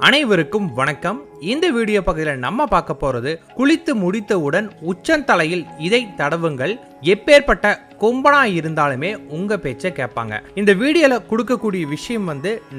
அனைவருக்கும் வணக்கம். இந்த வீடியோ பகுதியில் நம்ம பார்க்க போறது குளித்து முடித்தவுடன் உச்சந்தலையில் இதை தடவுங்கள். எப்பேற்பட்ட கொம்பனா இருந்தாலுமே உங்க பேச்சை கேட்பாங்க. இந்த வீடியோல கொடுக்கக்கூடிய விஷயம்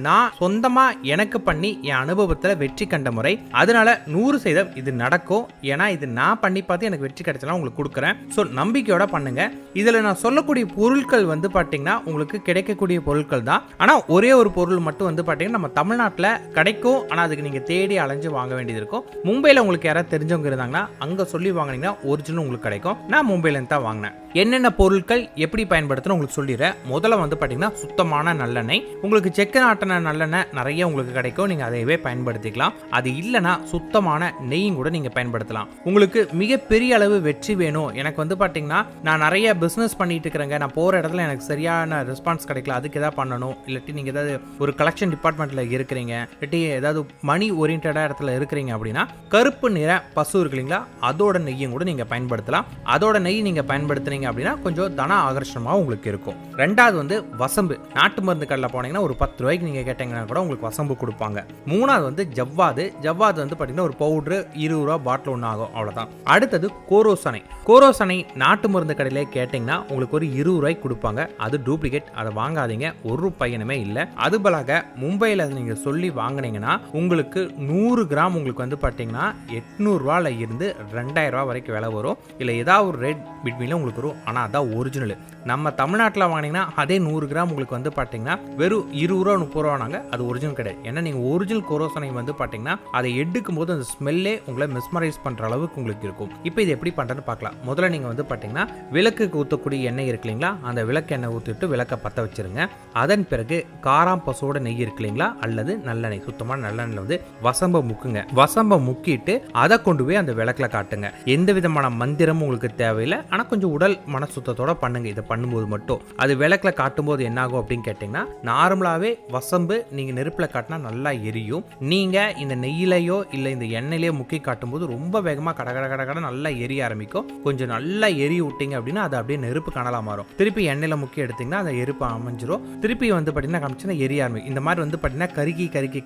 நான் சொந்தமா எனக்கு பண்ணி என் அனுபவத்துல வெற்றி கண்ட முறை. அதனால 100% இது நடக்கும். ஏன்னா இது நான் பண்ணி பார்த்து எனக்கு வெற்றி கிடைச்சலாம் உங்களுக்கு கொடுக்குறேன். ஸோ நம்பிக்கையோட பண்ணுங்க. இதுல நான் சொல்லக்கூடிய பொருட்கள் பாத்தீங்கன்னா உங்களுக்கு கிடைக்கக்கூடிய பொருட்கள் தான். ஆனா ஒரே ஒரு பொருள் மட்டும் பாத்தீங்கன்னா நம்ம தமிழ்நாட்டில் கிடைக்கும். ஆனா அதுக்கு நீங்க தேடி அலைஞ்சு வாங்க வேண்டியது இருக்கும். மும்பைல உங்களுக்கு யாராவது தெரிஞ்சவங்க இருந்தாங்கன்னா அங்க சொல்லி வாங்கினீங்கன்னா ஒரிஜினல் உங்களுக்கு கிடைக்கும். நான் மும்பைல இருந்து தான் வாங்கினேன். என்னென்ன பொருட்கள் எப்படி பயன்படுத்தணும் உங்களுக்கு சொல்லிடுறேன். முதல்ல பாத்தீங்கன்னா சுத்தமான நல்லெண்ணெய். உங்களுக்கு செக்கு நாட்டின நல்லெண்ணெய் நிறைய உங்களுக்கு கிடைக்கும். நீங்க அதையவே பயன்படுத்திக்கலாம். அது இல்லைன்னா சுத்தமான நெய்யும் கூட நீங்க பயன்படுத்தலாம். உங்களுக்கு மிகப்பெரிய அளவு வெற்றி வேணும். எனக்கு பாத்தீங்கன்னா நான் நிறைய பிசினஸ் பண்ணிட்டு இருக்கிறேங்க. நான் போற இடத்துல எனக்கு சரியான ரெஸ்பான்ஸ் கிடைக்கல. அதுக்கு ஏதாவது பண்ணணும். இல்லாட்டி நீங்க ஏதாவது ஒரு கலெக்ஷன் டிபார்ட்மெண்ட்ல இருக்கிறீங்க, இல்லாட்டி ஏதாவது மணி ஓரியன்டா இடத்துல இருக்கிறீங்க அப்படின்னா கருப்பு நிற பசு இருக்கு இல்லைங்களா, அதோட நெய்யும் கூட நீங்க பயன்படுத்தலாம். அதோட நெய் நீங்க பயன்படுத்துறீங்க அப்படின்னா கொஞ்சம் தன ஆகர்ஷணமா உங்களுக்கு இருக்கும். ரெண்டாவது வசம்பு. நாட்டு மருந்து கடையில் போனீங்கன்னா ஒரு 10 ரூபாய்க்கு நீங்க கேட்டீங்கன்னா கூட உங்களுக்கு வசம்பு கொடுப்பாங்க. மூணாவது ஜவ்வாது. ஜவ்வாது பாத்தீங்கன்னா ஒரு பவுடர் 20 ரூபா பாட்டில் ஒன்று ஆகும், அவ்வளவுதான். அடுத்தது கோரோசனை. கோரோசனை நாட்டு மருந்து கடையிலே கேட்டீங்கன்னா உங்களுக்கு ஒரு 20 ரூபாய்க்கு கொடுப்பாங்க. அது டூப்ளிகேட், அதை வாங்காதீங்க. ஒரு பயனுமே இல்லை. அது பலாக மும்பையில் நீங்க சொல்லி வாங்கினீங்கன்னா உங்களுக்கு 100 கிராம் உங்களுக்கு பாத்தீங்கன்னா 800 ரூபாயில இருந்து 2000 ரூபாய் வரைக்கும் விலை வரும். இல்லை ஏதாவது ஒரு ரேட் பிட்வீன்ல உங்களுக்கு வரும். ஆனா அதான் ஒரிஜினல். நம்ம தமிழ்நாட்டில் வாங்கினீங்கன்னா அதே 100 கிராம் உங்களுக்கு பாத்தீங்கன்னா வெறும் 20 ரூபா 30 ரூபானாங்க. அது ஒரிஜினல் கிடையாது. ஏன்னா நீங்க ஒரிஜினல் கோரோசனை பாத்தீங்கன்னா அதை எடுக்கும் போது அந்த ஸ்மெல்லே உங்களை மெஸ்மரைஸ் பண்ற அளவுக்கு உங்களுக்கு இருக்கும். இப்போ இது எப்படி பண்றதுன்னு பார்க்கலாம். முதல்ல நீங்க பாத்தீங்கன்னா விளக்குக்கு ஊற்றக்கூடிய எண்ணெய் இருக்கு இல்லைங்களா, அந்த விளக்கு எண்ணெய் ஊற்றிட்டு விளக்க பற்ற வச்சிருங்க. அதன் பிறகு காராம் பசோட நெய் இருக்கு இல்லைங்களா, அல்லது நல்லெண்ணெய், சுத்தமான நல்லெண்ணெய் வசம்ப முக்குங்க. வசம்ப முக்கிட்டு அதை கொண்டு போய் அந்த விளக்குல காட்டுங்க. எந்த விதமான மந்திரமும் உங்களுக்கு தேவையில்லை. ஆனா கொஞ்சம் உடல் மன சுத்தத்தோட பண்ணுங்க. இதை பண்ணும்போது மட்டும் அது விளக்குல காட்டும் போது என்ன ஆகும் அப்படின்னு கேட்டீங்கன்னா, நார்மலாவே வசம்பு நீங்க நெருப்புல காட்டினா நல்லா எரியும். நீங்க இந்த நெய்யிலையோ இல்ல இந்த எண்ணெயிலேயோ முக்கி காட்டும் போது ரொம்ப வேகமா கடகட நல்லா எரிய ஆரம்பிக்கும். கொஞ்சம் நல்லா எரி விட்டீங்க அப்படின்னா அது அப்படியே நெருப்பு கனலா மாறும். திருப்பி எண்ணெயில முக்கி எடுத்தீங்கன்னா அந்த எருப்பு அமைஞ்சிரும். திருப்பி பாத்தீங்கன்னா காமிச்சுன்னா எரிய ஆரம்பிக்கும். இந்த மாதிரி பாத்தீங்கன்னா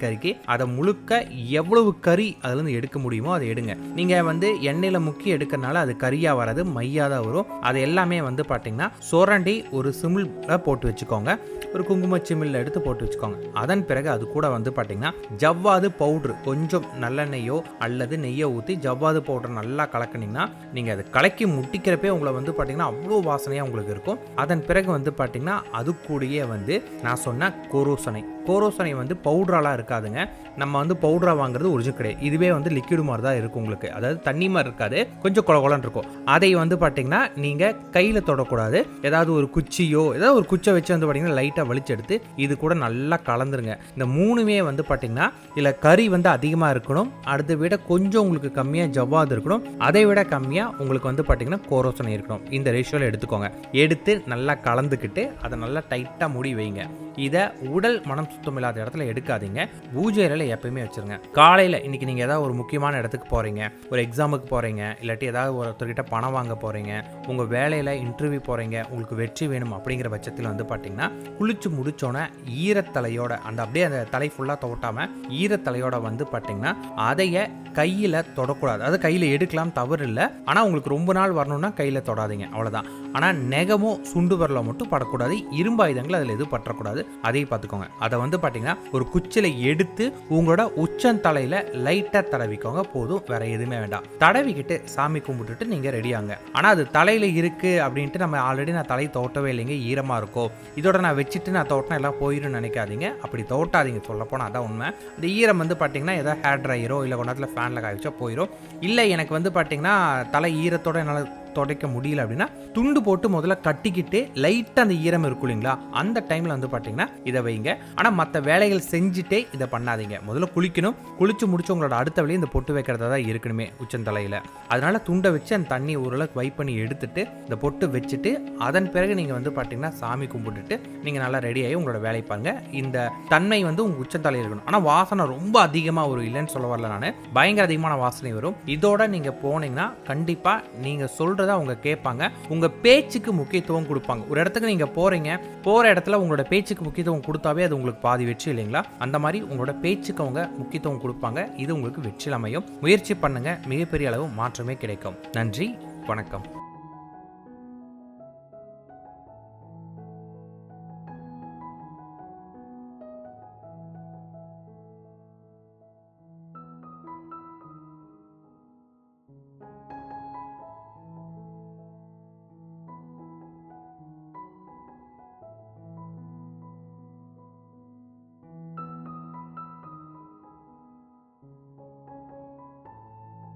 கருக்கி அதை முழுக்க எவ்வளவு கறி அதுல இருந்து எடுக்க முடியுமோ அதை எடுங்க. நீங்க எண்ணெயில முக்கி எடுக்கிறதுனால அது கறியா வராது, மையாதான் வரும். அது எல்லாமே பாத்தீங்கன்னா சொரண்டி ஒரு சிமிழ்ல போட்டு வச்சுக்கோங்க. ஒரு குங்கும சிமிழ்ல எடுத்து போட்டு வச்சுக்கோங்க. அதன் பிறகு அது கூட பாத்தீங்கன்னா ஜவ்வாது பவுடர் கொஞ்சம் நல்லெண்ணெய்யோ அல்லது நெய்யோ ஊற்றி ஜவ்வாது பவுடர் நல்லா கலக்கினீங்கன்னா நீங்க அதை கலக்கி முட்டிக்கிறப்பே உங்களை பாத்தீங்கன்னா அவ்வளோ வாசனையா உங்களுக்கு இருக்கும். அதன் பிறகு பாத்தீங்கன்னா அது கூடயே நான் சொன்ன கோரோசனை பவுடராலாம் இருக்காதுங்க. நம்ம பவுடரா வாங்குறது ஒரிஜினல் கிடையாது. இதுவே லிக்விட் மாதிரி தான் இருக்கும் உங்களுக்கு. அதாவது தண்ணி மாதிரி இருக்காது, கொஞ்சம் கொலகொலன்னு இருக்கும். அதை பாத்தீங்கன்னா நீங்க கையில தொடக்கூடாது. ஏதாவது ஒரு குச்சியோ ஏதாவது ஒரு குச்சை வச்சு பாத்தீங்கன்னா லைட்டா வலிச்சு எடுத்து இது கூட நல்லா கலந்துருங்க. இந்த மூணுமே பாத்தீங்கன்னா இல்ல கறி அதிகமா இருக்கணும். அடுத்த விட கொஞ்சம் உங்களுக்கு கம்மியா ஜவ்வாது இருக்கணும். அதை விட கம்மியா உங்களுக்கு பாத்தீங்கன்னா கோரோசனை இருக்கணும். இந்த ரேஷியோல எடுத்துக்கோங்க. எடுத்து நல்லா கலந்துக்கிட்டு அதை நல்லா டைட்டா மூடி வைங்க. இதை உடல் மனம் சுத்தம் இல்லாத இடத்துல எடுக்காதீங்க. பூஜை அறையில எப்பயுமே வச்சிருங்க. காலையில இன்னைக்கு நீங்க ஏதாவது ஒரு முக்கியமான இடத்துக்கு போறீங்க, ஒரு எக்ஸாமுக்கு போறீங்க, இல்லாட்டி ஏதாவது ஒருத்தர்கிட்ட பணம் வாங்க போறீங்க, உங்க வேலையில இன்டர்வியூ போறீங்க, உங்களுக்கு வெற்றி வேணும் அப்படிங்கிற பட்சத்தில் பாத்தீங்கன்னா குளிச்சு முடிச்சோன்னே ஈரத்தலையோட அப்படியே அந்த தலை ஃபுல்லா தொட்டாம ஈரத்தலையோட பாத்தீங்கன்னா அதைய கையில தொடக்கூடாது. அது கையில எடுக்கலாம், தவறு இல்லை. ஆனா உங்களுக்கு ரொம்ப நாள் வரணும்னா கையில தொடாதீங்க, அவ்வளவுதான். ஆனா நெகமோ சுண்டு வரல மட்டும் படக்கூடாது. இரும்பு ஆயுதங்கள் அதுல எதுவும் பற்றக்கூடாது. அதையும் பார்த்துக்கோங்க. அதை பாத்தீங்கன்னா ஒரு குச்சில எடுத்து உங்களோட உச்சந்தலையில லைட்டா தடவிக்கோங்க, போதும். வேற எதுவுமே வேண்டாம். தடவிக்கிட்டு சாமி கும்பிட்டுட்டு நீங்க ரெடியாங்க. ஆனா அது தலையில இருக்கு அப்படின்ட்டு நம்ம ஆல்ரெடி நான் தலை தோட்டவே இல்லைங்க, ஈரமா இருக்கும், இதோட நான் வச்சுட்டு நான் தோட்டினா எல்லாம் போயிடும் நினைக்காதீங்க. அப்படி தோட்டாதீங்க, சொல்ல போனா அதான் உண்மை. இந்த ஈரம் பாத்தீங்கன்னா ஏதாவது ஹேர் ட்ரையரோ இல்ல கொண்டாத்துல ஃபேன்ல காய வச்சா போயிடும். இல்லை எனக்கு பாத்தீங்கன்னா தலை ஈரத்தோட என்னால் துடைக்க முடியல அப்படின்னா துண்டு போட்டு முதல்ல கட்டிக்கிட்டு லைட்டா அந்த ஈரம் இருக்கும் இல்லைங்களா, அந்த டைம்ல பாத்தீங்கன்னா இதை வைங்க. ஆனா மற்ற வேலைகள் செஞ்சுட்டே இதை பண்ணாதீங்க. முதல்ல குளிக்கணும். குளிச்சு முடிச்சு உங்களோட அடுத்த வேலையை இந்த பொட்டு வைக்கிறதா தான் இருக்கணுமே உச்சந்தலையில. அதனால துண்டை வச்சு அந்த தண்ணி ஓரளவுக்கு வைப் பண்ணி எடுத்துட்டு இந்த பொட்டு வச்சுட்டு அதன் பிறகு நீங்க பாத்தீங்கன்னா சாமி கும்பிட்டுட்டு நீங்க நல்லா ரெடி ஆகி உங்களோட வேலை பாருங்க. இந்த தன்மை உங்க உச்சந்தலையில் இருக்கணும். ஆனா வாசனை ரொம்ப அதிகமா வரும், இல்லைன்னு சொல்ல வரல, நான் பயங்கர அதிகமான வாசனை வரும். இதோட நீங்க போனீங்கன்னா கண்டிப்பா நீங்க சொல்றது சொல்றதை அவங்க கேட்பாங்க. உங்க பேச்சுக்கு முக்கியத்துவம் கொடுப்பாங்க. ஒரு இடத்துக்கு நீங்க போற இடத்துல உங்களோட பேச்சுக்கு முக்கியத்துவம் கொடுத்தாவே அது உங்களுக்கு பாதி வெற்றி இல்லைங்களா? அந்த மாதிரி உங்களோட பேச்சுக்கு அவங்க முக்கியத்துவம் கொடுப்பாங்க. இது உங்களுக்கு வெற்றியில் அமையும். முயற்சி பண்ணுங்க, மிகப்பெரிய அளவு மாற்றமே கிடைக்கும். நன்றி, வணக்கம்.